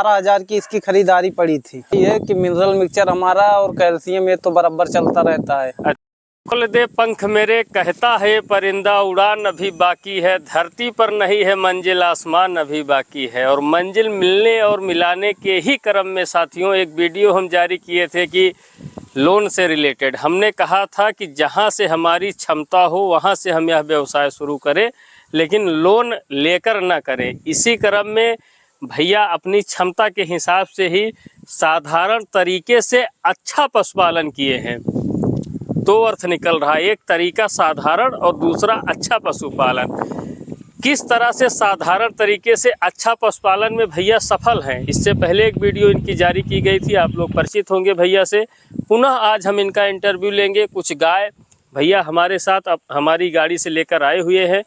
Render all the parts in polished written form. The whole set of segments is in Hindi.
12,000 की इसकी खरीदारी पड़ी थी। ये कि मिनरल मिक्सचर हमारा और कैल्शियम ये तो बराबर चलता रहता है। खोल दे पंख मेरे कहता है परिंदा, उड़ान अभी बाकी है, धरती पर नहीं है मंजिल, आसमान अभी बाकी है। और मंजिल मिलने और मिलाने के ही क्रम में साथियों एक वीडियो हम जारी किए थे कि लोन से रिलेटेड हमने कहा था कि जहां से हमारी क्षमता हो वहां से हम यह व्यवसाय शुरू करें, लेकिन लोन लेकर ना करें। इसी क्रम में भैया अपनी क्षमता के हिसाब से ही साधारण तरीके से अच्छा पशुपालन किए हैं। दो अर्थ निकल रहा है, एक तरीका साधारण और दूसरा अच्छा पशुपालन। किस तरह से साधारण तरीके से अच्छा पशुपालन में भैया सफल हैं, इससे पहले एक वीडियो इनकी जारी की गई थी, आप लोग परिचित होंगे भैया से। पुनः आज हम इनका इंटरव्यू लेंगे। कुछ गाय भैया हमारे साथ अब हमारी गाड़ी से लेकर आए हुए हैं।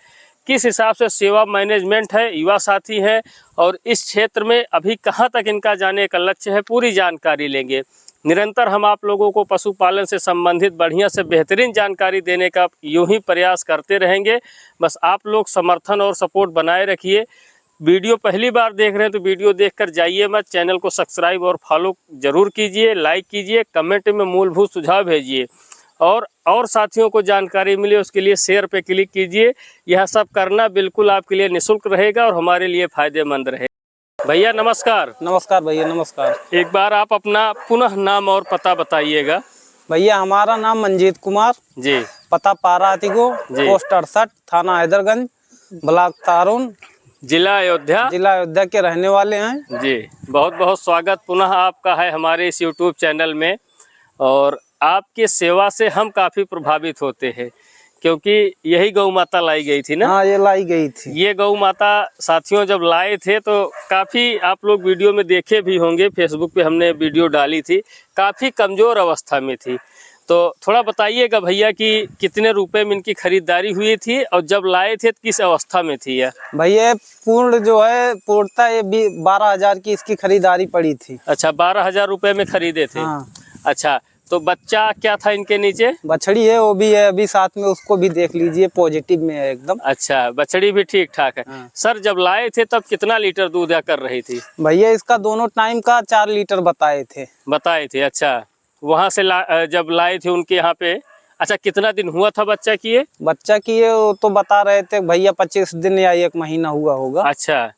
किस हिसाब से सेवा मैनेजमेंट है, युवा साथी हैं और इस क्षेत्र में अभी कहाँ तक इनका जाने का लक्ष्य है, पूरी जानकारी लेंगे। निरंतर हम आप लोगों को पशुपालन से संबंधित बढ़िया से बेहतरीन जानकारी देने का यूं ही प्रयास करते रहेंगे। बस आप लोग समर्थन और सपोर्ट बनाए रखिए। वीडियो पहली बार देख रहे हैं तो वीडियो देखकर जाइए मत, चैनल को सब्सक्राइब और फॉलो ज़रूर कीजिए, लाइक कीजिए, कमेंट में मूलभूत सुझाव भेजिए और साथियों को जानकारी मिले उसके लिए शेयर पे क्लिक कीजिए। यह सब करना बिल्कुल आपके लिए निःशुल्क रहेगा और हमारे लिए फ़ायदेमंद रहेगा। भैया नमस्कार। नमस्कार भैया, नमस्कार। एक बार आप अपना पुनः नाम और पता बताइएगा। भैया हमारा नाम मंजीत कुमार जी, पता पारातिगो, पोस्ट 68, थाना हैदरगंज, ब्लॉक तारुन, जिला अयोध्या के रहने वाले हैं। जी, बहुत बहुत स्वागत पुनः आपका है हमारे इस यूट्यूब चैनल में। और आपकी सेवा से हम काफ़ी प्रभावित होते हैं, क्योंकि यही गौ माता लाई गई थी ना। हाँ, ये लाई गई थी। ये गौ माता साथियों जब लाए थे तो काफ़ी आप लोग वीडियो में देखे भी होंगे, फेसबुक पे हमने वीडियो डाली थी, काफ़ी कमज़ोर अवस्था में थी। तो थोड़ा बताइएगा भैया कि कितने रुपए में इनकी खरीदारी हुई थी और जब लाए थे तो किस अवस्था में थी यह? भैया पूर्ण जो है पूर्णता ये 12,000 की इसकी खरीदारी पड़ी थी। अच्छा, 12,000 रुपये में खरीदे थे। हाँ। अच्छा, तो बच्चा क्या था इनके नीचे? बछड़ी है, वो भी है अभी साथ में, उसको भी देख लीजिए, पॉजिटिव में है एकदम। अच्छा, बछड़ी भी ठीक ठाक है। हाँ। सर जब लाए थे तब कितना लीटर दूध कर रही थी? भैया इसका दोनों टाइम का 4 लीटर बताए थे। अच्छा, वहाँ से जब लाए थे उनके यहाँ पे, अच्छा कितना दिन हुआ था बच्चा किए? बच्चा किए वो तो बता रहे थे भैया 25 दिन या 1 महीना हुआ होगा। अच्छा।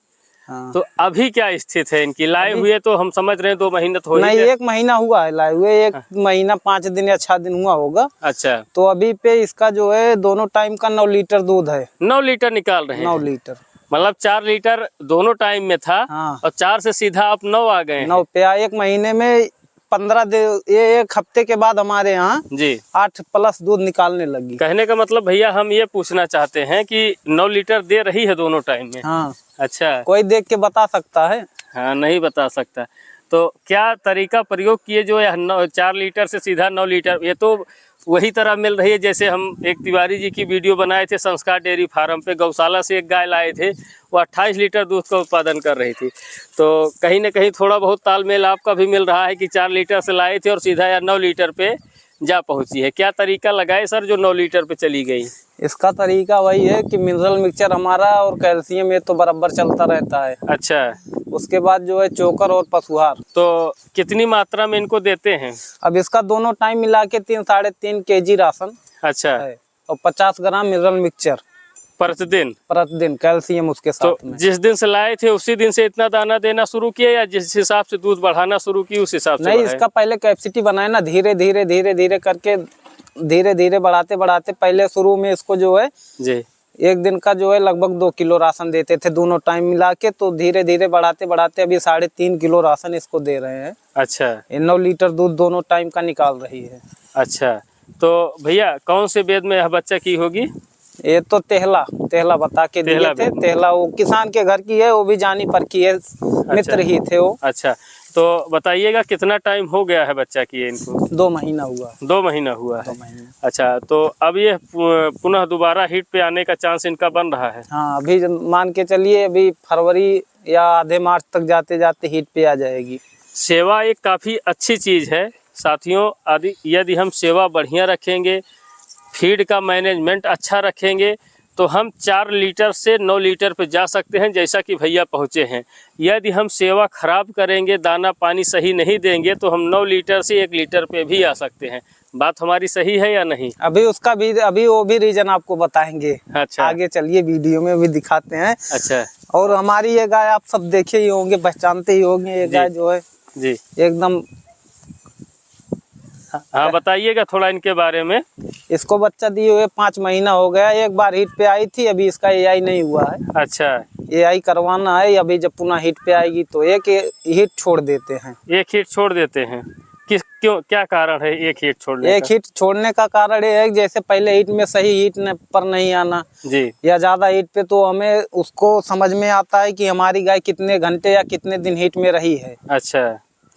हाँ। तो अभी क्या स्थिति है इनकी? लाए हुए तो हम समझ रहे हैं 2 महीना तो हो नहीं, 1 महीना हुआ है लाए हुए, 1 महीना 5 दिन या 6 दिन हुआ होगा। अच्छा, तो अभी पे इसका जो है दोनों टाइम का 9 लीटर दूध है। 9 लीटर निकाल रहे हैं? 9 लीटर मतलब 4 लीटर दोनों टाइम में था। हाँ। और 4 से सीधा आप 9 आ गए? 9 पे 1 महीने में 15 दिन, ये 1 हफ्ते के बाद हमारे यहाँ जी 8+ दूध निकालने लगी। कहने का मतलब भैया हम ये पूछना चाहते हैं कि 9 लीटर दे रही है दोनों टाइम में? हाँ। अच्छा, कोई देख के बता सकता है? हाँ, नहीं बता सकता। तो क्या तरीका प्रयोग किए जो 4 लीटर से सीधा 9 लीटर? ये तो वही तरह मिल रही है जैसे हम एक तिवारी जी की वीडियो बनाए थे संस्कार डेयरी फार्म पे, गौशाला से एक गाय लाए थे, वो 28 लीटर दूध का उत्पादन कर रही थी। तो कहीं ना कहीं थोड़ा बहुत तालमेल आपका भी मिल रहा है कि 4 लीटर से लाए थे और सीधा या 9 लीटर पे जा पहुंची है। क्या तरीका लगाए सर जो 9 लीटर पे चली गई? इसका तरीका वही है कि मिनरल मिक्सचर हमारा और कैल्शियम ये तो बराबर चलता रहता है। अच्छा। उसके बाद जो है चोकर और पशुहार। तो कितनी मात्रा में इनको देते हैं? अब इसका दोनों टाइम मिला के 3-3.5 kg राशन अच्छा है और 50 ग्राम मिनरल मिक्सचर प्रतिदिन कैल्शियम उसके साथ तो में। जिस दिन से लाए थे उसी दिन से इतना दाना देना शुरू किया या जिस हिसाब से दूध बढ़ाना शुरू की उस हिसाब से? नहीं, इसका पहले कैपेसिटी बनाए ना, धीरे धीरे करके धीरे बढ़ाते पहले शुरू में इसको जो है जी 1 दिन का जो है लगभग 2 किलो राशन देते थे दोनों टाइम मिला के। तो धीरे बढ़ाते अभी 3.5 किलो राशन इसको दे रहे हैं। अच्छा, 9 लीटर दूध दोनों टाइम का निकाल रही है। अच्छा, तो भैया कौन से वेद में यह बच्चा की होगी? ये तो तेहला बता के दिए थे। तेहला वो किसान के घर की है, वो भी जानी पर की है। अच्छा, मित्र ही थे वो। अच्छा, तो बताइएगा कितना टाइम हो गया है बच्चा किए इनको? 2 महीना हुआ। 2 महीना हुआ है। अच्छा, तो अब ये पुनः दोबारा हिट पे आने का चांस इनका बन रहा है? हाँ, अभी मान के चलिए अभी फरवरी या आधे मार्च तक जाते हिट पे आ जाएगी। सेवा एक काफ़ी अच्छी चीज़ है साथियों। यदि हम सेवा बढ़िया रखेंगे, फीड का मैनेजमेंट अच्छा रखेंगे तो हम 4 लीटर से 9 लीटर पे जा सकते हैं, जैसा कि भैया पहुँचे हैं। यदि हम सेवा खराब करेंगे, दाना पानी सही नहीं देंगे, तो हम 9 लीटर से 1 लीटर पे भी आ सकते हैं। बात हमारी सही है या नहीं? अभी वो भी रीजन आपको बताएंगे। अच्छा, आगे चलिए, वीडियो में भी दिखाते हैं। अच्छा। और हमारी ये गाय आप सब देखे ही होंगे, पहचानते ही होंगे। ये गाय जो है जी एकदम, हाँ बताइएगा थोड़ा इनके बारे में। इसको बच्चा दिए हुए 5 महीना हो गया। एक बार हीट पे आई थी, अभी इसका एआई नहीं हुआ है। अच्छा, एआई करवाना है। अभी जब पुनः हीट पे आएगी तो एक हीट छोड़ देते हैं। एक हीट छोड़ देते हैं, क्यों, क्या कारण है एक हीट छोड़ने एक हीट छोड़ने का कारण ये है कि जैसे पहले हीट में सही हीट पर नहीं आना जी, या ज्यादा हीट पे, तो हमें उसको समझ में आता है कि हमारी गाय कितने घंटे या कितने दिन हीट में रही है। अच्छा,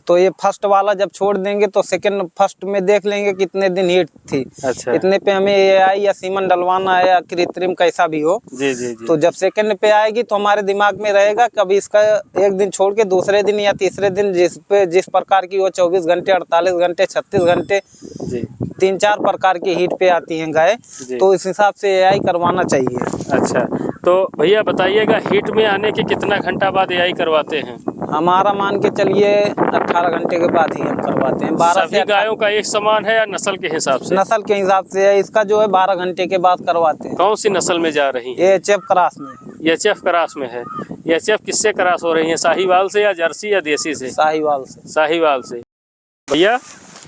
तो ये फर्स्ट वाला जब छोड़ देंगे तो सेकंड फर्स्ट में देख लेंगे कितने दिन हीट थी। अच्छा, इतने पे हमें एआई या सीमन डलवाना है या कृत्रिम कैसा भी हो। जी जी जी। तो जब सेकंड पे आएगी तो हमारे दिमाग में रहेगा कभी इसका एक दिन छोड़ के दूसरे दिन या तीसरे दिन जिस प्रकार की वो 24 घंटे, 48 घंटे, 36 घंटे, जी 3-4 प्रकार की हीट पे आती हैं गाय, तो इस हिसाब से एआई करवाना चाहिए। अच्छा, तो भैया बताइएगा हीट में आने के कितना घंटा बाद एआई करवाते हैं? हमारा मान के चलिए 18 घंटे के बाद ही हम करवाते हैं। 12 सभी गायों का एक समान है या नस्ल के हिसाब से? नस्ल के हिसाब से है। इसका जो है 12 घंटे के बाद करवाते हैं। कौन सी नस्ल में जा रही है? ये एचएफ क्रॉस में है। एचएफ क्रॉस में है। एचएफ किससे क्रॉस हो रही है, साहीवाल से या जर्सी या देसी से? साहीवाल से। साहीवाल से। भैया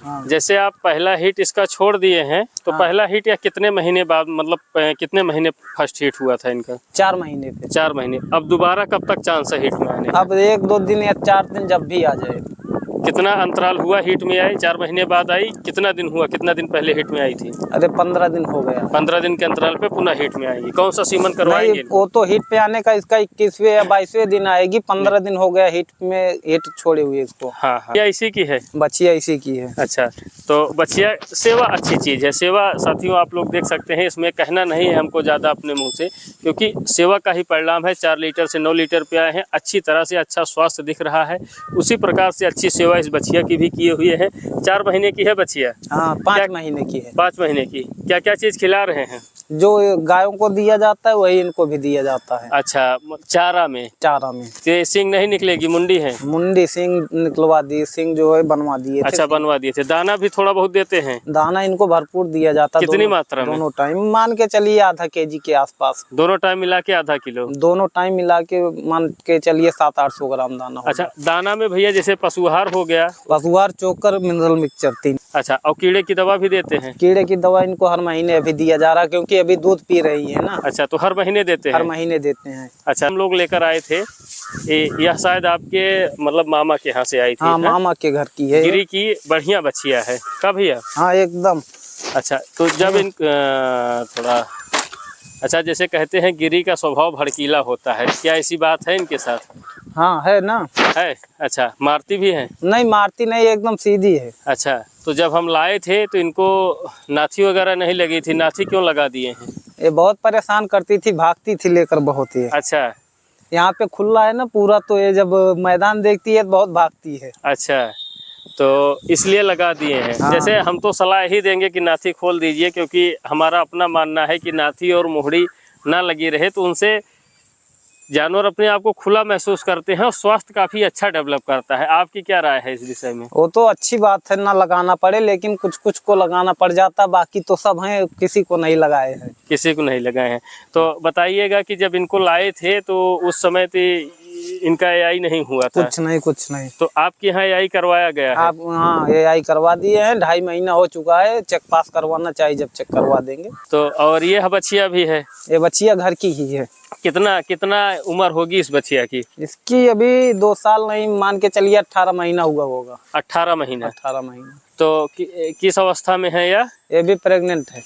हाँ। जैसे आप पहला हीट इसका छोड़ दिए हैं, तो पहला हीट या कितने महीने बाद, मतलब कितने महीने फर्स्ट हीट हुआ था इनका? 4 महीने पे। 4 महीने। अब दोबारा कब तक चांस है हीट में आने? अब 1-2 दिन या 4 दिन जब भी आ जाए। कितना अंतराल हुआ हीट में आई? 4 महीने बाद आई, कितना दिन हुआ, कितना दिन पहले हीट में आई थी? अरे 15 दिन हो गया। 15 दिन के अंतराल पे पुनः हीट में आएगी। कौन सा सीमन करवाएंगे? वो तो हीट पे आने का इसका 21वें या 22वें दिन आएगी। 15 दिन हो गया हीट में, हीट छोड़े हुए इसको। हाँ हाँ, क्या इसी की है? बच्चिया इसी की है। अच्छा, तो बच्चिया सेवा अच्छी चीज़ है। सेवा साथियों आप लोग देख सकते हैं, इसमें कहना नहीं है हमको ज़्यादा अपने मुंह से, क्योंकि सेवा का ही परिणाम है। 4 लीटर से 9 लीटर पे आए हैं, अच्छी तरह से अच्छा स्वास्थ्य दिख रहा है। उसी प्रकार से अच्छी सेवा इस बच्चिया की भी किए हुए हैं। 4 महीने की है बच्चिया? हाँ, 5 महीने की है। 5 महीने की। क्या क्या चीज़ खिला रहे हैं? जो गायों को दिया जाता है वही इनको भी दिया जाता है। अच्छा, चारा में? चारा में। ये सिंग नहीं निकलेगी, मुंडी है? मुंडी सिंग निकलवा दी, सिंग जो है बनवा दिए थे। अच्छा, बनवा दिए थे। दाना भी थोड़ा बहुत देते हैं? दाना इनको भरपूर दिया जाता है। कितनी मात्रा में? दोनों टाइम मान के चलिए आधा केजी के आसपास। दोनों टाइम मिला के आधा किलो? दोनों टाइम मिला के मान के चलिए 700-800 ग्राम दाना होगा। अच्छा, दाना में भैया जैसे पशुआहार हो गया, पशुआहार, चोकर, मिनरल मिक्सचर 3। अच्छा, और कीड़े की दवा भी देते हैं? कीड़े की दवा इनको हर महीने अभी दिया जा रहा है, क्योंकि अभी दूध पी रही है ना। अच्छा, तो हर महीने देते हैं? हर महीने देते हैं। अच्छा, हम लोग लेकर आए थे, यह शायद आपके मतलब मामा के यहाँ से आई थी? हाँ, मामा के घर की है। गिरी की बढ़िया बच्चिया है। कब भैया? हाँ, एकदम। अच्छा, तो जब इन थोड़ा, अच्छा, जैसे कहते हैं गिरी का स्वभाव भड़कीला होता है, क्या ऐसी बात है इनके साथ? हाँ, है ना। है? अच्छा, मारती भी है? नहीं, मारती नहीं, एकदम सीधी है। अच्छा, तो जब हम लाए थे तो इनको नाथी वगैरह नहीं लगी थी, नाथी क्यों लगा दिए हैं? ये बहुत परेशान करती थी, भागती थी लेकर बहुत ही। अच्छा, यहाँ पे खुला है ना पूरा, तो ये जब मैदान देखती है तो बहुत भागती है। अच्छा, तो इसलिए लगा दिए हैं। हाँ। जैसे हम तो सलाह ही देंगे कि नाथी खोल दीजिए, क्योंकि हमारा अपना मानना है कि नाथी और मोहड़ी ना लगी रहे तो उनसे जानवर अपने आप को खुला महसूस करते हैं और स्वास्थ्य काफ़ी अच्छा डेवलप करता है। आपकी क्या राय है इस विषय में? वो तो अच्छी बात है ना लगाना पड़े, लेकिन कुछ कुछ को लगाना पड़ जाता, बाकी तो सब हैं, किसी को नहीं लगाए हैं। किसी को नहीं लगाए हैं। तो बताइएगा कि जब इनको लाए थे तो उस समय तो इनका एआई नहीं हुआ था? कुछ नहीं। तो आपके यहाँ एआई करवाया गया है? आप हाँ, एआई करवा दिए हैं। 2.5 महीना हो चुका है। चेक पास करवाना चाहिए, जब चेक करवा देंगे। तो और ये बच्चिया भी है? ये बच्चिया घर की ही है। कितना उम्र होगी इस बच्चिया की? इसकी अभी 2 साल नहीं, मान के चलिए 18 महीना हुआ होगा। 18 महीना? 18 महीना। तो किस अवस्था में है या? ये भी प्रेग्नेंट है।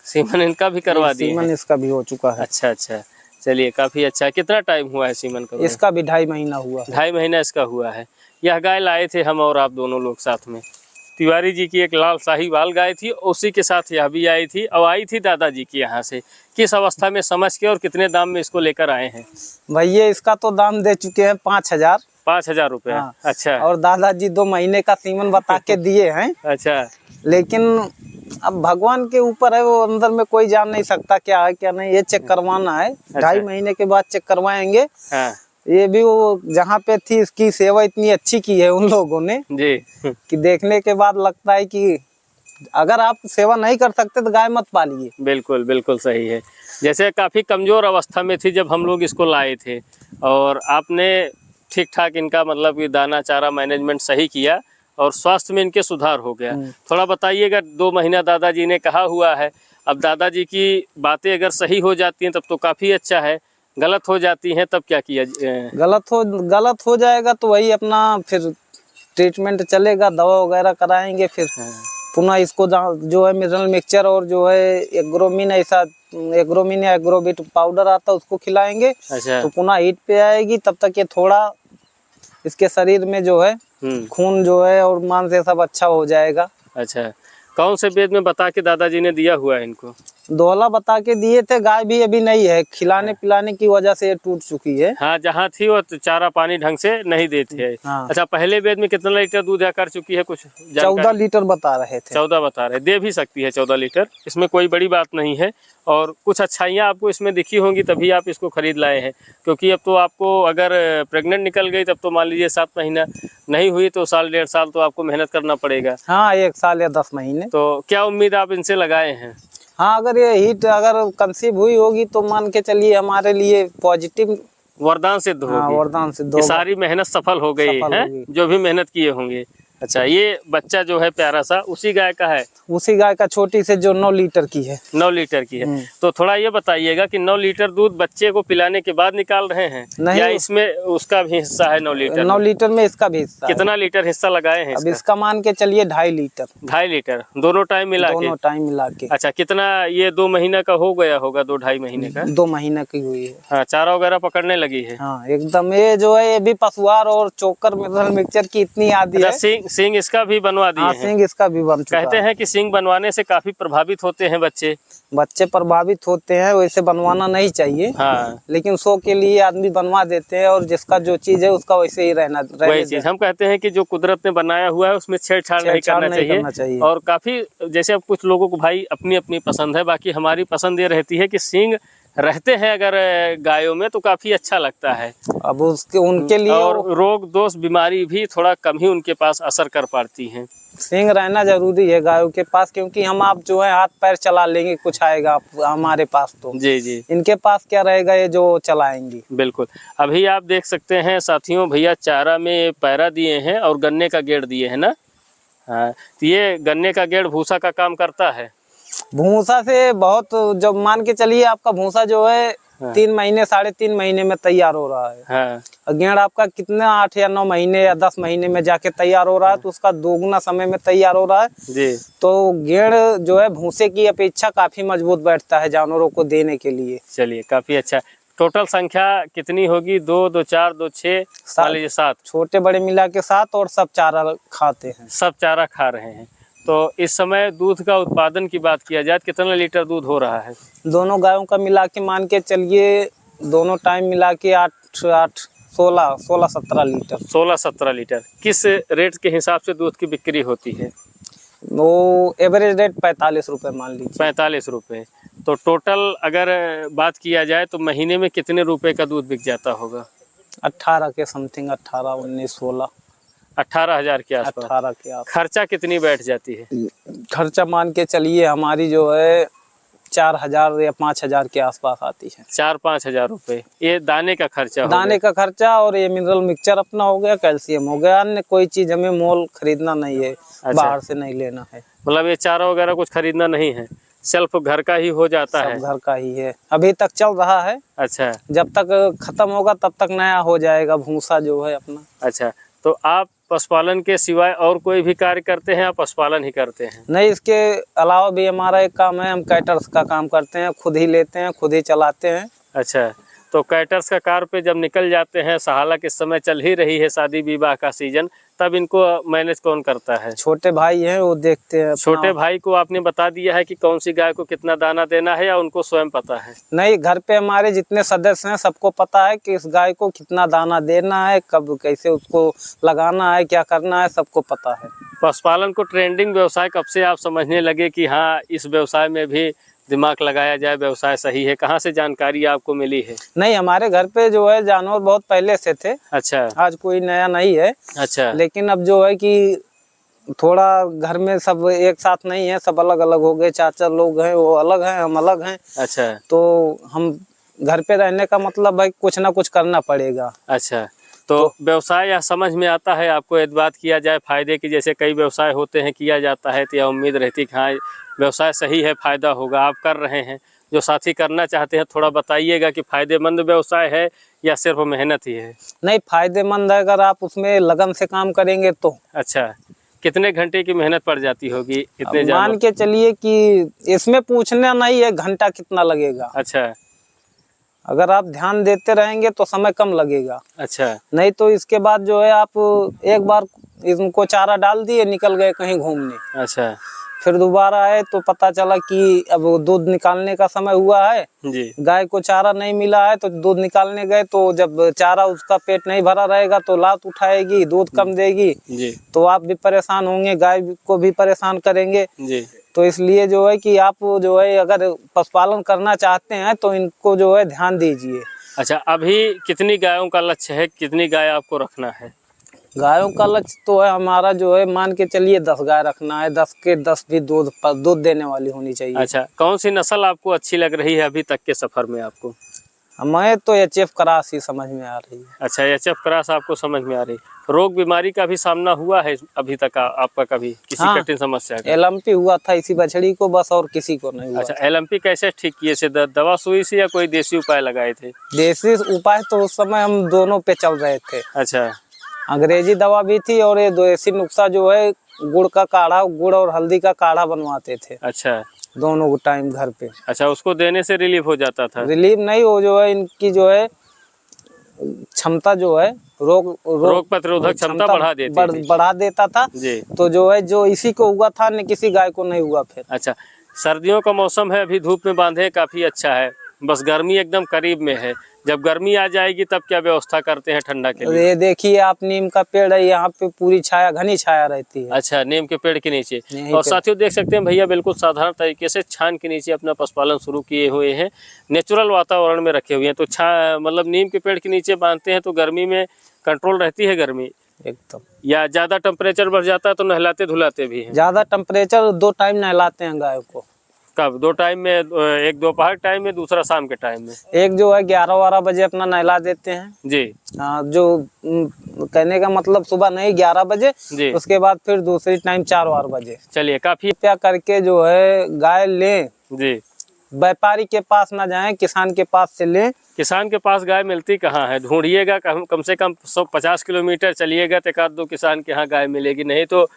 सीमन इनका भी करवा दिए? सीमन इसका भी हो चुका है। अच्छा अच्छा, चलिए काफ़ी अच्छा। कितना टाइम हुआ है सीमन का? इसका भी 2.5 महीना हुआ है। 2.5 महीना इसका हुआ है। यह गाय लाए थे हम और आप दोनों लोग साथ में। तिवारी जी की एक लाल साहीवाल गाय थी, उसी के साथ यह भी आई थी, और आई थी दादाजी की यहाँ से। किस अवस्था में समझ के और कितने दाम में इसको लेकर आए हैं? भैया इसका तो दाम दे चुके हैं 5,000। 5,000 रुपये? हाँ। अच्छा। और दादाजी 2 महीने का सीमन बता के दिए हैं। अच्छा, लेकिन अब भगवान के ऊपर है, वो अंदर में कोई जान नहीं सकता क्या है क्या नहीं। ये चेक करवाना है, 2.5 महीने के बाद चेक करवाएंगे। हाँ ये भी वो जहाँ पे थी इसकी सेवा इतनी अच्छी की है उन लोगों ने जी। कि देखने के बाद लगता है कि अगर आप सेवा नहीं कर सकते तो गाय मत पालिए। बिल्कुल बिल्कुल सही है। जैसे काफ़ी कमज़ोर अवस्था में थी जब हम लोग इसको लाए थे, और आपने ठीक ठाक इनका मतलब कि दाना चारा मैनेजमेंट सही किया और स्वास्थ्य में इनके सुधार हो गया। थोड़ा बताइएगा, 2 महीना दादाजी ने कहा हुआ है, अब दादाजी की बातें अगर सही हो जाती हैं तब तो काफ़ी अच्छा है, गलत हो जाती हैं तब क्या किया? गलत हो जाएगा तो वही अपना फिर ट्रीटमेंट चलेगा, दवा वगैरह कराएंगे, फिर पुनः इसको जो है मिनरल मिक्सचर और जो है एग्रोमिन ऐसा एग्रोमिन या एग्रोबिट पाउडर आता है उसको खिलाएंगे। अच्छा। तो पुनः हीट पे आएगी, तब तक ये थोड़ा इसके शरीर में जो है खून जो है और मांस ये सब अच्छा हो जाएगा। अच्छा, कौन से वेद में बता के दादाजी ने दिया हुआ है इनको? दोहला बता के दिए थे। गाय भी अभी नहीं है, खिलाने पिलाने की वजह से ये टूट चुकी है। हाँ, जहाँ थी वो चारा पानी ढंग से नहीं देते हैं। हाँ। अच्छा, पहले वेद में कितना लीटर दूध कर चुकी है, कुछ 14 लीटर बता रहे थे। 14 बता रहे, दे भी सकती है 14 लीटर, इसमें कोई बड़ी बात नहीं है। और कुछ अच्छाइयाँ आपको इसमें दिखी होंगी तभी आप इसको खरीद लाए हैं, क्योंकि अब तो आपको अगर प्रेग्नेंट निकल गई तब तो मान लीजिए 7 महीना, नहीं हुई तो साल 1.5 साल तो आपको मेहनत करना पड़ेगा। हाँ, 1 साल या 10 महीने। तो क्या उम्मीद आप इनसे लगाए हैं? हाँ, अगर ये हीट अगर कंसीव हुई होगी तो मान के चलिए हमारे लिए पॉजिटिव वरदान सिद्ध होगी। हाँ, वरदान सिद्ध कि होगा। सारी मेहनत सफल हो गई है, जो भी मेहनत किए होंगे। अच्छा, ये बच्चा जो है प्यारा सा उसी गाय का है? उसी गाय का, छोटी से जो 9 लीटर की है। 9 लीटर की है। तो थोड़ा ये बताइएगा कि 9 लीटर दूध बच्चे को पिलाने के बाद निकाल रहे हैं नहीं, या इसमें उसका भी हिस्सा है? 9 लीटर 9 लीटर में इसका भी हिस्सा है। कितना लीटर हिस्सा लगाए हैं? अब इसका मान के चलिए 2.5 लीटर। 2.5 लीटर दोनों टाइम मिला के? दोनों टाइम मिला के। अच्छा, कितना ये 2 महीने का हो गया होगा? 2-2.5 महीने का? 2 महीने की हुई है। हाँ, चारा वगैरह पकड़ने लगी है? हाँ, एकदम। ये जो है ये भी पशुआर और चोकर मिनरल मिक्सचर की इतनी आदि है। सींग इसका भी बनवा दिए हैं? सींग इसका भी बन चुका है। कहते हैं कि सींग बनवाने से काफी प्रभावित होते हैं बच्चे प्रभावित होते हैं, वैसे बनवाना नहीं चाहिए। हाँ। लेकिन शो के लिए आदमी बनवा देते हैं, और जिसका जो चीज है उसका वैसे ही वही चीज हम कहते हैं कि जो कुदरत ने बनाया हुआ है उसमें छेड़छाड़ नहीं करना चाहिए। और काफी जैसे अब कुछ लोगों को भाई अपनी अपनी पसंद है, बाकी हमारी पसंद ये रहती है कि सींग रहते हैं अगर गायों में तो काफी अच्छा लगता है। अब उसके उनके लिए और रोग दोष बीमारी भी थोड़ा कम ही उनके पास असर कर पाती हैं। सींग रहना जरूरी है गायों के पास, क्योंकि हम आप जो है हाथ पैर चला लेंगे, कुछ आएगा हमारे पास तो। जी जी। इनके पास क्या रहेगा, ये जो चलाएंगी। बिल्कुल। अभी आप देख सकते हैं साथियों, भैया चारा में पैरा दिए हैं और गन्ने का गेड़ दिए हैं ना। हाँ, तो ये गन्ने का गेड़ भूसा का काम करता है? भूसा से बहुत, जब मान के चलिए आपका भूसा जो है 3 महीने 3.5 महीने में तैयार हो रहा है। हाँ। गेड़ आपका कितने 8 या 9 महीने या 10 महीने में जाके तैयार हो रहा है, तो उसका दोगुना समय में तैयार हो रहा है जी। तो गेड़ जो है भूसे की अपेक्षा काफी मजबूत बैठता है जानवरों को देने के लिए। चलिए, काफी अच्छा। टोटल संख्या कितनी होगी? 2, 2, 4, 2, 6, 7। छोटे बड़े मिला के 7, और सब चारा खाते हैं। सब चारा खा रहे हैं। तो इस समय दूध का उत्पादन की बात किया जाए, कितना लीटर दूध हो रहा है? दोनों गायों का मिला के मान के चलिए, दोनों टाइम मिला के 16-17 लीटर। 16-17 लीटर। किस रेट के हिसाब से दूध की बिक्री होती है? वो एवरेज रेट 45 रुपये मान लीजिए। 45 रुपये। तो टोटल अगर बात किया जाए तो महीने में कितने रुपए का दूध बिक जाता होगा? 18 के समथिंग, 18, 19, 16। 18,000 के आसपास। 18 के आसपास। खर्चा कितनी बैठ जाती है? खर्चा मान के चलिए हमारी जो है 4,000 या 5,000 के आसपास आती है। 4-5 हजार रुपये ये दाने का खर्चा? दाने का खर्चा, और ये मिनरल मिक्सचर अपना हो गया, कैल्शियम हो गया, अन्य कोई चीज हमें मोल खरीदना नहीं है। अच्छा। बाहर से नहीं लेना है। मतलब ये चारा वगैरह कुछ खरीदना नहीं है, सेल्फ घर का ही हो जाता है? घर का ही है, अभी तक चल रहा है। अच्छा। जब तक खत्म होगा तब तक नया हो जाएगा भूसा जो है अपना। अच्छा, तो आप पशुपालन के सिवाय और कोई भी कार्य करते हैं या पशुपालन ही करते हैं? नहीं, इसके अलावा भी हमारा एक काम है, हम कैटर्स का काम करते हैं, खुद ही लेते हैं, खुद ही चलाते हैं। अच्छा, तो कैटर्स का कार पे जब निकल जाते हैं, हालांकि इस समय चल ही रही है शादी विवाह का सीजन, तब इनको मैनेज कौन करता है? छोटे भाई हैं, वो देखते हैं। छोटे भाई को आपने बता दिया है कि कौन सी गाय को कितना दाना देना है, या उनको स्वयं पता है? नहीं, घर पे हमारे जितने सदस्य हैं सबको पता है कि इस गाय को कितना दाना देना है, कब कैसे उसको लगाना है, क्या करना है, सबको पता है। पशुपालन को ट्रेंडिंग व्यवसाय कब से आप समझने लगे कि हाँ इस व्यवसाय में भी दिमाग लगाया जाए, व्यवसाय सही है? कहाँ से जानकारी आपको मिली है? नहीं, हमारे घर पे जो है जानवर बहुत पहले से थे। अच्छा। आज कोई नया नहीं है। अच्छा। लेकिन अब जो है कि थोड़ा घर में सब एक साथ नहीं है, सब अलग अलग हो गए। चाचा लोग हैं वो अलग हैं, हम अलग हैं। अच्छा। तो हम घर पे रहने का मतलब भाई कुछ ना कुछ करना पड़ेगा। अच्छा, तो व्यवसाय या समझ में आता है आपको, यदि बात किया जाए फायदे की, जैसे कई व्यवसाय होते हैं किया जाता है तो यह उम्मीद रहती है कि हाँ व्यवसाय सही है, फायदा होगा, आप कर रहे हैं। जो साथी करना चाहते हैं थोड़ा बताइएगा कि फायदेमंद व्यवसाय है या सिर्फ मेहनत ही है? नहीं, फायदेमंद है अगर आप उसमें लगन से काम करेंगे तो। अच्छा, कितने घंटे की मेहनत पड़ जाती होगी इतने मान के चलिए कि इसमें पूछना नहीं है घंटा कितना लगेगा। अच्छा। अगर आप ध्यान देते रहेंगे तो समय कम लगेगा। अच्छा। नहीं तो इसके बाद जो है आप एक बार इनको चारा डाल दिए, निकल गए कहीं घूमने। अच्छा। फिर दोबारा आए तो पता चला कि अब दूध निकालने का समय हुआ है जी। गाय को चारा नहीं मिला है, तो दूध निकालने गए तो जब चारा उसका पेट नहीं भरा रहेगा तो लात उठाएगी, दूध कम देगी जी। तो आप भी परेशान होंगे, गाय को भी परेशान करेंगे। जी। तो इसलिए जो है कि आप जो है अगर पशुपालन करना चाहते हैं तो इनको जो है ध्यान दीजिए। अच्छा, अभी कितनी गायों का लक्ष्य है, कितनी गाय आपको रखना है? गायों का लक्ष्य तो है हमारा जो है मान के चलिए 10 गाय रखना है, 10 के 10 भी दूध देने वाली होनी चाहिए। अच्छा, कौन सी नस्ल आपको अच्छी लग रही है अभी तक के सफर में आपको? हमें तो HF क्रॉस ही समझ में आ रही है। अच्छा, HF क्रॉस आपको समझ में आ रही। रोग बीमारी का भी सामना हुआ है अभी तक आपका कभी किसी कठिन समस्या का? LMP हुआ था इसी बछड़ी को बस, और किसी को नहीं हुआ। अच्छा, LMP कैसे ठीक किए से? दवा सुई से या कोई देसी उपाय लगाए थे? देसी उपाय तो उस समय हम दोनों पे चल रहे थे। अच्छा। अंग्रेजी दवा भी थी और ये देसी नुस्खा जो है गुड़ का काढ़ा, गुड़ और हल्दी का काढ़ा बनवाते थे। अच्छा। दोनों टाइम घर पे। अच्छा, उसको देने से रिलीफ हो जाता था? रिलीफ नहीं, वो जो है इनकी जो है क्षमता जो है रोग प्रतिरोधक क्षमता बढ़ा देता था जी। तो जो है जो इसी को हुआ था न किसी गाय को नहीं हुआ फिर। अच्छा, सर्दियों का मौसम है, अभी धूप में बांधे काफी अच्छा है, बस गर्मी एकदम करीब में है। जब गर्मी आ जाएगी तब क्या व्यवस्था करते हैं ठंडा के लिए? ये देखिए आप, नीम का पेड़ है यहाँ पे, पूरी छाया, घनी छाया रहती है। अच्छा, नीम के पेड़ के नीचे। और साथियों देख सकते हैं भैया बिल्कुल साधारण तरीके से छान के नीचे अपना पशुपालन शुरू किए हुए हैं, नेचुरल वातावरण में रखे हुए हैं। तो मतलब नीम के पेड़ के नीचे बांधते हैं तो गर्मी में कंट्रोल रहती है गर्मी एकदम। या ज्यादा टेम्परेचर बढ़ जाता है तो नहलाते धुलाते भी हैं? ज्यादा टेम्परेचर 2 टाइम नहलाते हैं गाय को। कब 2 टाइम में? एक दोपहर टाइम में, दूसरा शाम के टाइम में? एक जो है 11-12 बजे अपना नहला देते हैं जी। जो कहने का मतलब सुबह नहीं 11 बजे जी। उसके बाद फिर दूसरी टाइम 4 बजे। चलिए, काफी क्या करके जो है गाय लें जी, व्यापारी के पास ना जाएं, किसान के पास से लें। किसान के पास गाय मिलती कहाँ है? ढूंढिएगा, कम से कम 150 किलोमीटर चलिएगा तो 1-2 किसान के यहाँ गाय मिलेगी, नहीं तो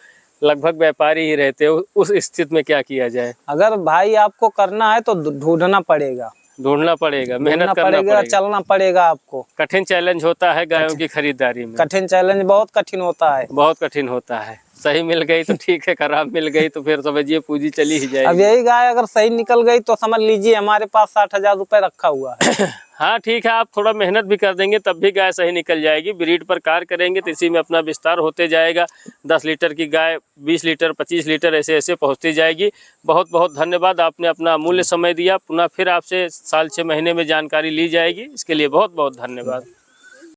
लगभग व्यापारी ही रहते हो। उस स्थिति में क्या किया जाए? अगर भाई आपको करना है तो ढूंढना पड़ेगा, मेहनत करना पड़ेगा, चलना पड़ेगा आपको। कठिन चैलेंज होता है गायों की खरीदारी में। कठिन चैलेंज बहुत कठिन होता है। बहुत कठिन होता है। सही मिल गई तो ठीक है, खराब मिल गई तो फिर समझिए पूंजी चली ही जाएगी। अब यही गाय अगर सही निकल गई तो समझ लीजिए हमारे पास 60,000 रुपए रखा हुआ है। हाँ ठीक है, आप थोड़ा मेहनत भी कर देंगे तब भी गाय सही निकल जाएगी। ब्रीड पर कार्य करेंगे तो इसी में अपना विस्तार होते जाएगा। 10 लीटर की गाय 20 लीटर 25 लीटर ऐसे ऐसे पहुँचती जाएगी। बहुत बहुत धन्यवाद, आपने अपना अमूल्य समय दिया। पुनः फिर आपसे साल 6 महीने में जानकारी ली जाएगी। इसके लिए बहुत बहुत धन्यवाद।